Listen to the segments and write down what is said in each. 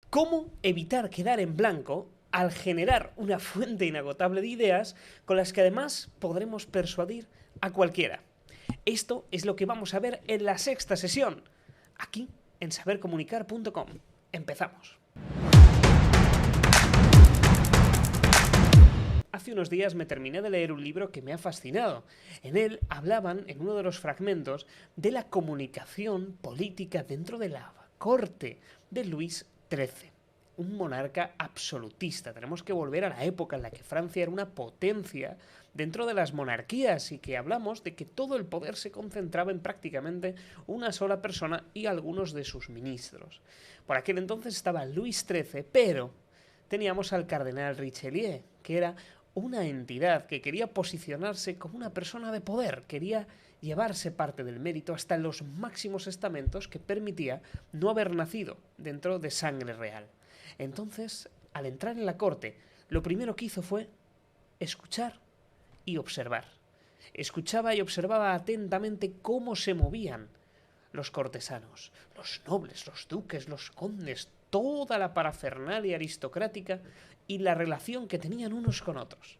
¿Cómo evitar quedar en blanco al generar una fuente inagotable de ideas con las que además podremos persuadir a cualquiera? Esto es lo que vamos a ver en la sexta sesión, aquí en sabercomunicar.com. Empezamos. Hace unos días me terminé de leer un libro que me ha fascinado. En él hablaban, en uno de los fragmentos, de la comunicación política dentro de la corte de Luis XIII. Un monarca absolutista. Tenemos que volver a la época en la que Francia era una potencia dentro de las monarquías y que hablamos de que todo el poder se concentraba en prácticamente una sola persona y algunos de sus ministros. Por aquel entonces estaba Luis XIII, pero teníamos al cardenal Richelieu, que era una entidad que quería posicionarse como una persona de poder, quería llevarse parte del mérito hasta los máximos estamentos que permitía no haber nacido dentro de sangre real. Entonces, al entrar en la corte, lo primero que hizo fue escuchar y observar. Escuchaba y observaba atentamente cómo se movían los cortesanos, los nobles, los duques, los condes, toda la parafernalia aristocrática y la relación que tenían unos con otros.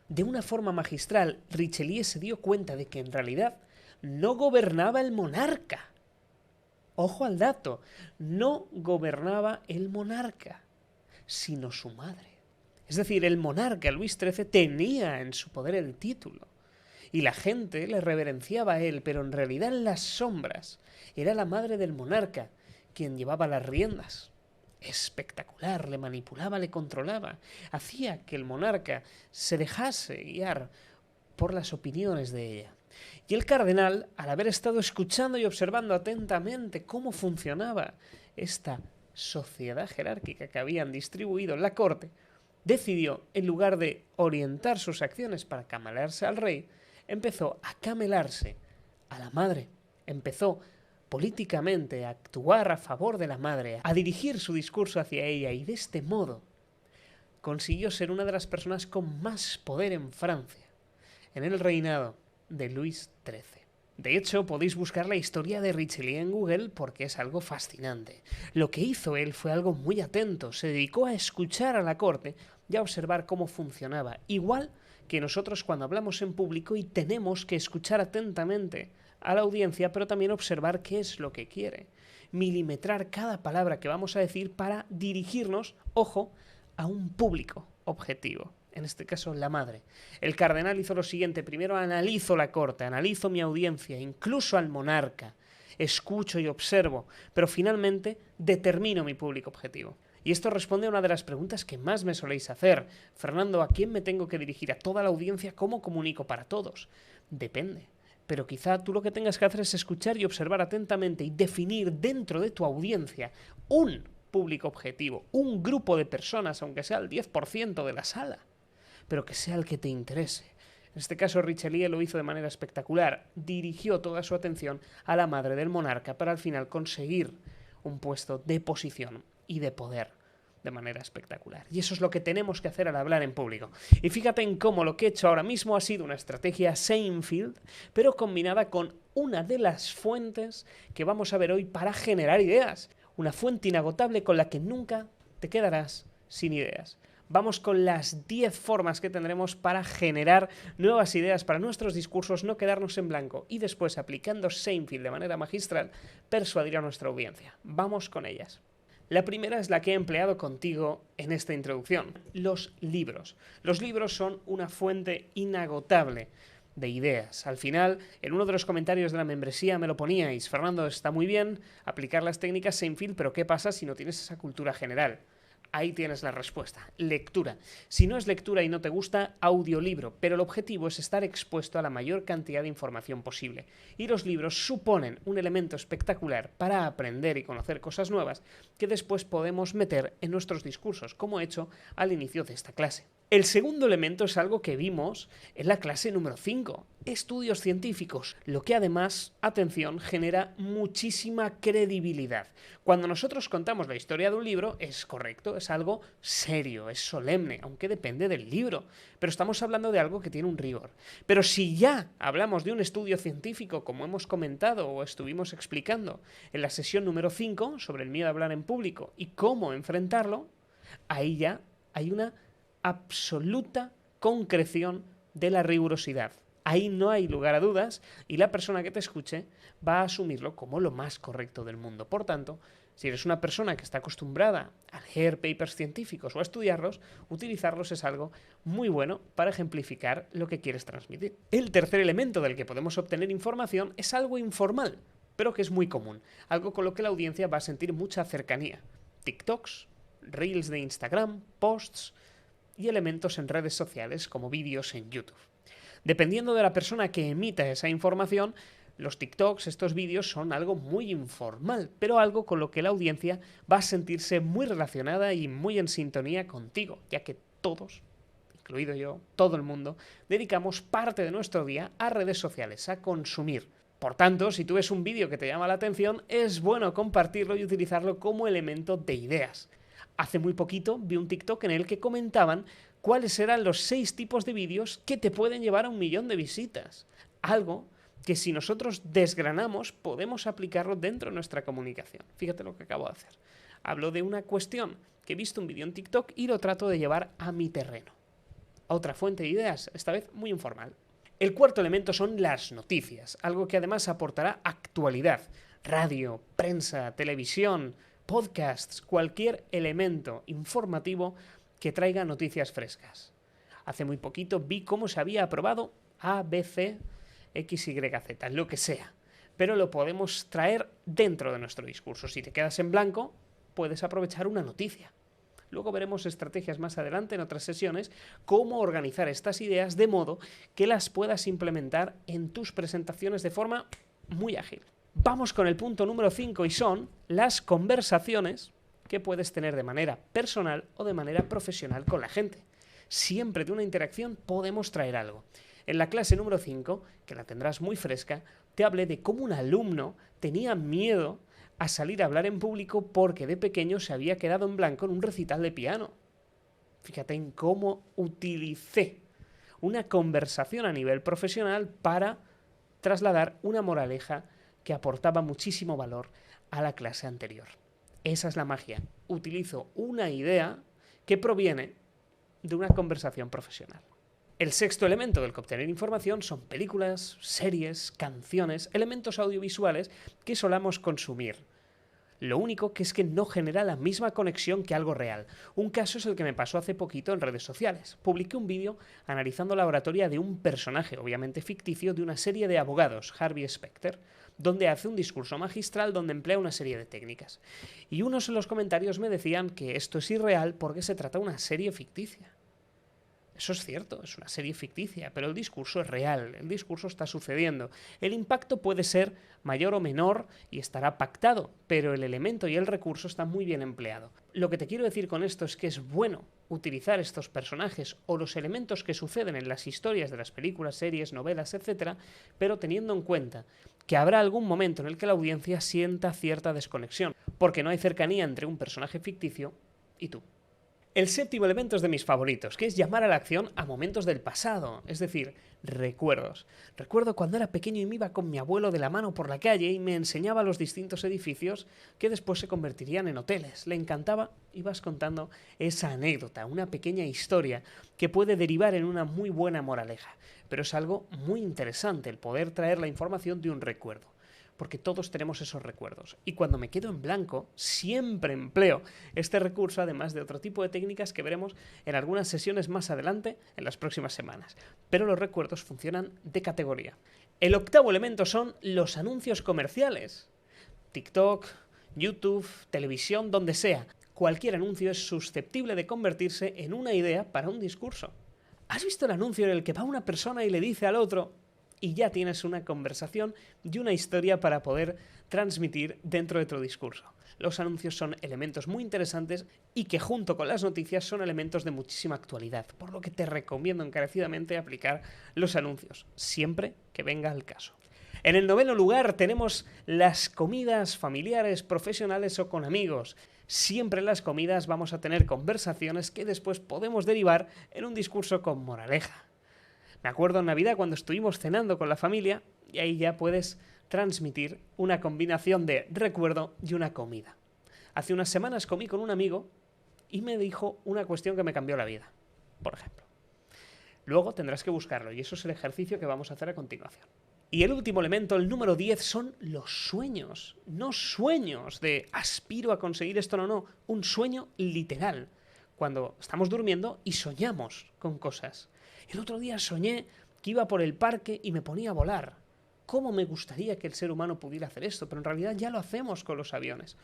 De una forma magistral, Richelieu se dio cuenta de que en realidad no gobernaba el monarca. Ojo al dato, no gobernaba el monarca, sino su madre. Es decir, el monarca Luis XIII tenía en su poder el título y la gente le reverenciaba a él, pero en realidad en las sombras era la madre del monarca quien llevaba las riendas. Espectacular, le manipulaba, le controlaba, hacía que el monarca se dejase guiar por las opiniones de ella. Y el cardenal, al haber estado escuchando y observando atentamente cómo funcionaba esta sociedad jerárquica que habían distribuido en la corte, decidió, en lugar de orientar sus acciones para camelarse al rey, empezó a camelarse a la madre. Empezó políticamente a actuar a favor de la madre, a dirigir su discurso hacia ella, y de este modo consiguió ser una de las personas con más poder en Francia, en el reinado de Luis XIII. De hecho, podéis buscar la historia de Richelieu en Google porque es algo fascinante. Lo que hizo él fue algo muy atento, se dedicó a escuchar a la corte y a observar cómo funcionaba, igual que nosotros cuando hablamos en público y tenemos que escuchar atentamente a la audiencia, pero también observar qué es lo que quiere, milimetrar cada palabra que vamos a decir para dirigirnos, ojo, a un público objetivo. En este caso, la madre. El cardenal hizo lo siguiente: primero analizo la corte, analizo mi audiencia, incluso al monarca, escucho y observo, pero finalmente determino mi público objetivo. Y esto responde a una de las preguntas que más me soléis hacer. Fernando, ¿a quién me tengo que dirigir? ¿A toda la audiencia? ¿Cómo comunico para todos? Depende. Pero quizá tú lo que tengas que hacer es escuchar y observar atentamente y definir dentro de tu audiencia un público objetivo, un grupo de personas, aunque sea el 10% de la sala, pero que sea el que te interese. En este caso, Richelieu lo hizo de manera espectacular. Dirigió toda su atención a la madre del monarca para al final conseguir un puesto de posición y de poder de manera espectacular. Y eso es lo que tenemos que hacer al hablar en público. Y fíjate en cómo lo que he hecho ahora mismo ha sido una estrategia Seinfeld, pero combinada con una de las fuentes que vamos a ver hoy para generar ideas. Una fuente inagotable con la que nunca te quedarás sin ideas. Vamos con las 10 formas que tendremos para generar nuevas ideas para nuestros discursos, no quedarnos en blanco y después, aplicando Seinfeld de manera magistral, persuadir a nuestra audiencia. Vamos con ellas. La primera es la que he empleado contigo en esta introducción: los libros. Los libros son una fuente inagotable de ideas. Al final, en uno de los comentarios de la membresía me lo poníais: Fernando, está muy bien aplicar las técnicas Seinfeld, pero ¿qué pasa si no tienes esa cultura general? Ahí tienes la respuesta: lectura. Si no es lectura y no te gusta, audiolibro, pero el objetivo es estar expuesto a la mayor cantidad de información posible. Y los libros suponen un elemento espectacular para aprender y conocer cosas nuevas que después podemos meter en nuestros discursos, como he hecho al inicio de esta clase. El segundo elemento es algo que vimos en la clase número 5, estudios científicos, lo que además, atención, genera muchísima credibilidad. Cuando nosotros contamos la historia de un libro, es correcto, es algo serio, es solemne, aunque depende del libro, pero estamos hablando de algo que tiene un rigor. Pero si ya hablamos de un estudio científico, como hemos comentado o estuvimos explicando en la sesión número 5 sobre el miedo a hablar en público y cómo enfrentarlo, ahí ya hay una absoluta concreción de la rigurosidad. Ahí no hay lugar a dudas y la persona que te escuche va a asumirlo como lo más correcto del mundo. Por tanto, si eres una persona que está acostumbrada a leer papers científicos o a estudiarlos, utilizarlos es algo muy bueno para ejemplificar lo que quieres transmitir. El tercer elemento del que podemos obtener información es algo informal, pero que es muy común, algo con lo que la audiencia va a sentir mucha cercanía. TikToks, Reels de Instagram, posts y elementos en redes sociales como vídeos en YouTube. Dependiendo de la persona que emita esa información, los TikToks, estos vídeos, son algo muy informal, pero algo con lo que la audiencia va a sentirse muy relacionada y muy en sintonía contigo, ya que todos, incluido yo, todo el mundo, dedicamos parte de nuestro día a redes sociales, a consumir. Por tanto, si tú ves un vídeo que te llama la atención, es bueno compartirlo y utilizarlo como elemento de ideas. Hace muy poquito vi un TikTok en el que comentaban cuáles eran los 6 tipos de vídeos que te pueden llevar a 1 millón de visitas. Algo que si nosotros desgranamos podemos aplicarlo dentro de nuestra comunicación. Fíjate lo que acabo de hacer. Hablo de una cuestión que he visto un vídeo en TikTok y lo trato de llevar a mi terreno. Otra fuente de ideas, esta vez muy informal. El cuarto elemento son las noticias, algo que además aportará actualidad. Radio, prensa, televisión, podcasts, cualquier elemento informativo que traiga noticias frescas. Hace muy poquito vi cómo se había aprobado A, B, C, X, Y, Z, lo que sea. Pero lo podemos traer dentro de nuestro discurso. Si te quedas en blanco, puedes aprovechar una noticia. Luego veremos estrategias más adelante en otras sesiones, cómo organizar estas ideas de modo que las puedas implementar en tus presentaciones de forma muy ágil. Vamos con el punto número 5 y son las conversaciones que puedes tener de manera personal o de manera profesional con la gente. Siempre de una interacción podemos traer algo. En la clase número 5, que la tendrás muy fresca, te hablé de cómo un alumno tenía miedo a salir a hablar en público porque de pequeño se había quedado en blanco en un recital de piano. Fíjate en cómo utilicé una conversación a nivel profesional para trasladar una moraleja que aportaba muchísimo valor a la clase anterior. Esa es la magia. Utilizo una idea que proviene de una conversación profesional. El sexto elemento del que obtener información son películas, series, canciones, elementos audiovisuales que solamos consumir. Lo único que es que no genera la misma conexión que algo real. Un caso es el que me pasó hace poquito en redes sociales. Publiqué un vídeo analizando la oratoria de un personaje, obviamente ficticio, de una serie de abogados, Harvey Specter, donde hace un discurso magistral donde emplea una serie de técnicas. Y unos en los comentarios me decían que esto es irreal porque se trata de una serie ficticia. Eso es cierto, es una serie ficticia, pero el discurso es real, el discurso está sucediendo. El impacto puede ser mayor o menor y estará pactado, pero el elemento y el recurso están muy bien empleado. Lo que te quiero decir con esto es que es bueno utilizar estos personajes o los elementos que suceden en las historias de las películas, series, novelas, etc., pero teniendo en cuenta que habrá algún momento en el que la audiencia sienta cierta desconexión, porque no hay cercanía entre un personaje ficticio y tú. El séptimo elemento es de mis favoritos, que es llamar a la acción a momentos del pasado, es decir, recuerdos. Recuerdo cuando era pequeño y me iba con mi abuelo de la mano por la calle y me enseñaba los distintos edificios que después se convertirían en hoteles. Le encantaba, ibas contando esa anécdota, una pequeña historia que puede derivar en una muy buena moraleja. Pero es algo muy interesante el poder traer la información de un recuerdo, porque todos tenemos esos recuerdos. Y cuando me quedo en blanco, siempre empleo este recurso, además de otro tipo de técnicas que veremos en algunas sesiones más adelante, en las próximas semanas. Pero los recuerdos funcionan de categoría. El octavo elemento son los anuncios comerciales. TikTok, YouTube, televisión, donde sea. Cualquier anuncio es susceptible de convertirse en una idea para un discurso. ¿Has visto el anuncio en el que va una persona y le dice al otro: y ya tienes una conversación y una historia para poder transmitir dentro de tu discurso. Los anuncios son elementos muy interesantes y que junto con las noticias son elementos de muchísima actualidad, por lo que te recomiendo encarecidamente aplicar los anuncios, siempre que venga al caso. En el 9º lugar tenemos las comidas familiares, profesionales o con amigos. Siempre en las comidas vamos a tener conversaciones que después podemos derivar en un discurso con moraleja. Me acuerdo en Navidad cuando estuvimos cenando con la familia y ahí ya puedes transmitir una combinación de recuerdo y una comida. Hace unas semanas comí con un amigo y me dijo una cuestión que me cambió la vida, por ejemplo. Luego tendrás que buscarlo y eso es el ejercicio que vamos a hacer a continuación. Y el último elemento, el número 10, son los sueños. No sueños de aspiro a conseguir esto, no, un sueño literal. Cuando estamos durmiendo y soñamos con cosas. El otro día soñé que iba por el parque y me ponía a volar. ¿Cómo me gustaría que el ser humano pudiera hacer esto? Pero en realidad ya lo hacemos con los aviones.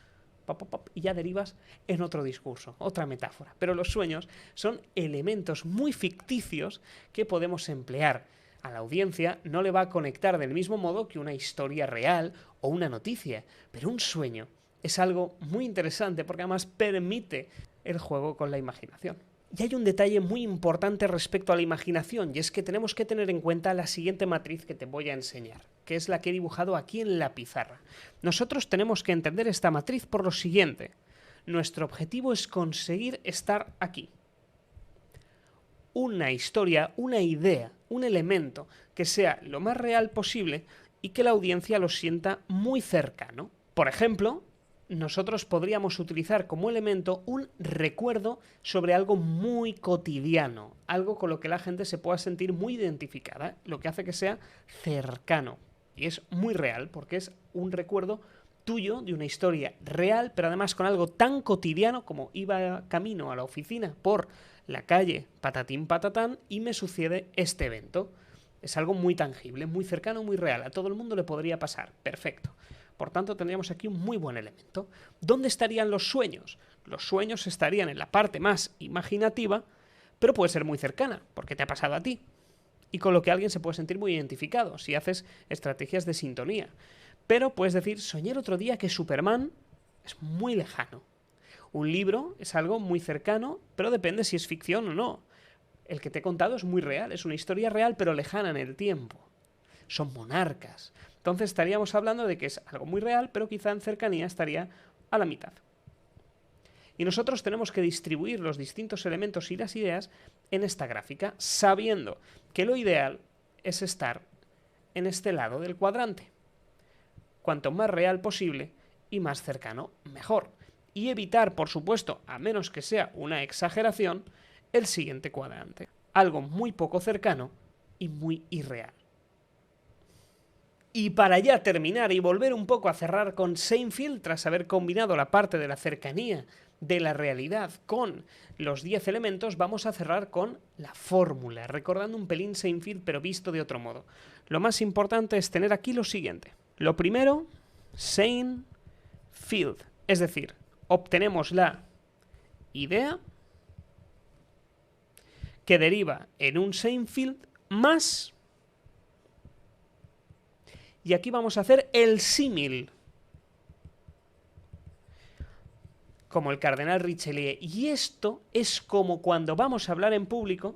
Y ya derivas en otro discurso, otra metáfora. Pero los sueños son elementos muy ficticios que podemos emplear. A la audiencia no le va a conectar del mismo modo que una historia real o una noticia, pero un sueño es algo muy interesante porque además permite el juego con la imaginación. Y hay un detalle muy importante respecto a la imaginación, y es que tenemos que tener en cuenta la siguiente matriz que te voy a enseñar, que es la que he dibujado aquí en la pizarra. Nosotros tenemos que entender esta matriz por lo siguiente. Nuestro objetivo es conseguir estar aquí. Una historia, una idea, un elemento que sea lo más real posible y que la audiencia lo sienta muy cercano. Por ejemplo, nosotros podríamos utilizar como elemento un recuerdo sobre algo muy cotidiano, algo con lo que la gente se pueda sentir muy identificada, lo que hace que sea cercano. Y es muy real porque es un recuerdo tuyo de una historia real, pero además con algo tan cotidiano como iba camino a la oficina por la calle patatín patatán y me sucede este evento. Es algo muy tangible, muy cercano, muy real. A todo el mundo le podría pasar. Perfecto. Por tanto, tendríamos aquí un muy buen elemento. ¿Dónde estarían los sueños? Los sueños estarían en la parte más imaginativa, pero puede ser muy cercana, porque te ha pasado a ti. Y con lo que alguien se puede sentir muy identificado, si haces estrategias de sintonía. Pero puedes decir, soñé el otro día que Superman es muy lejano. Un libro es algo muy cercano, pero depende si es ficción o no. El que te he contado es muy real, es una historia real, pero lejana en el tiempo. Son monarcas. Entonces estaríamos hablando de que es algo muy real, pero quizá en cercanía estaría a la mitad. Y nosotros tenemos que distribuir los distintos elementos y las ideas en esta gráfica, sabiendo que lo ideal es estar en este lado del cuadrante. Cuanto más real posible y más cercano, mejor. Y evitar, por supuesto, a menos que sea una exageración, el siguiente cuadrante. Algo muy poco cercano y muy irreal. Y para ya terminar y volver un poco a cerrar con Seinfeld, tras haber combinado la parte de la cercanía de la realidad con los 10 elementos, vamos a cerrar con la fórmula, recordando un pelín Seinfeld pero visto de otro modo. Lo más importante es tener aquí lo siguiente. Lo primero, Seinfeld, es decir, obtenemos la idea que deriva en un Seinfeld más... Y aquí vamos a hacer el símil, como el cardenal Richelieu. Y esto es como cuando vamos a hablar en público,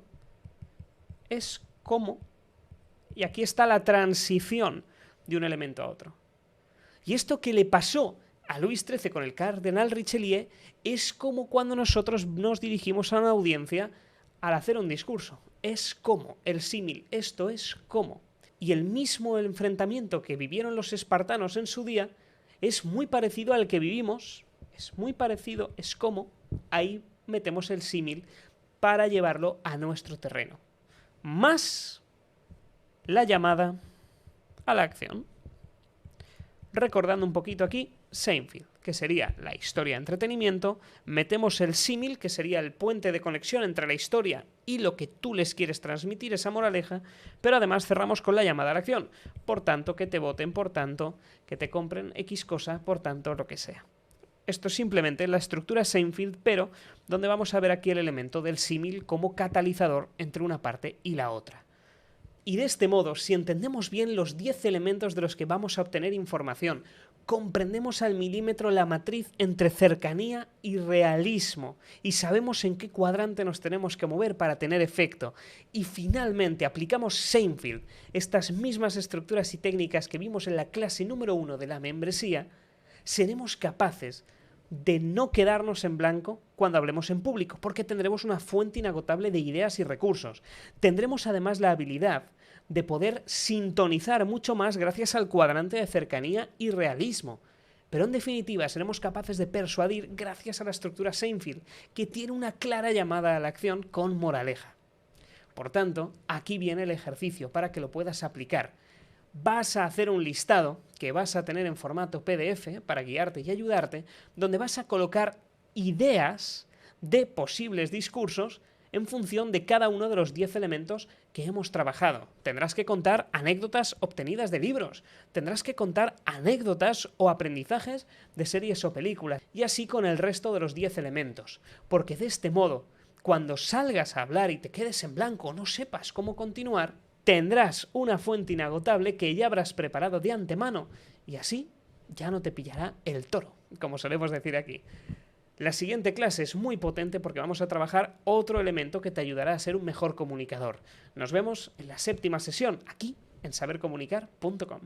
es como, y aquí está la transición de un elemento a otro. Y esto que le pasó a Luis XIII con el cardenal Richelieu es como cuando nosotros nos dirigimos a una audiencia al hacer un discurso. Es como, el símil, esto es como. Y el mismo enfrentamiento que vivieron los espartanos en su día es muy parecido al que vivimos, es muy parecido, es como, ahí metemos el símil para llevarlo a nuestro terreno. Más la llamada a la acción. Recordando un poquito aquí, Seinfeld, que sería la historia de entretenimiento, metemos el símil, que sería el puente de conexión entre la historia y lo que tú les quieres transmitir, esa moraleja, pero además cerramos con la llamada a la acción. Por tanto, que te voten, por tanto, que te compren X cosa, por tanto, lo que sea. Esto es simplemente la estructura Seinfeld, pero donde vamos a ver aquí el elemento del símil como catalizador entre una parte y la otra. Y de este modo, si entendemos bien los 10 elementos de los que vamos a obtener información, comprendemos al milímetro la matriz entre cercanía y realismo, y sabemos en qué cuadrante nos tenemos que mover para tener efecto, y finalmente aplicamos Seinfeld, estas mismas estructuras y técnicas que vimos en la clase número 1 de la membresía, seremos capaces de no quedarnos en blanco cuando hablemos en público, porque tendremos una fuente inagotable de ideas y recursos. Tendremos además la habilidad de poder sintonizar mucho más gracias al cuadrante de cercanía y realismo. Pero en definitiva seremos capaces de persuadir gracias a la estructura Seinfeld, que tiene una clara llamada a la acción con moraleja. Por tanto, aquí viene el ejercicio para que lo puedas aplicar. Vas a hacer un listado que vas a tener en formato PDF para guiarte y ayudarte, donde vas a colocar ideas de posibles discursos en función de cada uno de los 10 elementos que hemos trabajado. Tendrás que contar anécdotas obtenidas de libros, tendrás que contar anécdotas o aprendizajes de series o películas, y así con el resto de los 10 elementos, porque de este modo, cuando salgas a hablar y te quedes en blanco o no sepas cómo continuar, tendrás una fuente inagotable que ya habrás preparado de antemano, y así ya no te pillará el toro, como solemos decir aquí. La siguiente clase es muy potente porque vamos a trabajar otro elemento que te ayudará a ser un mejor comunicador. Nos vemos en la 7ª sesión, aquí en sabercomunicar.com.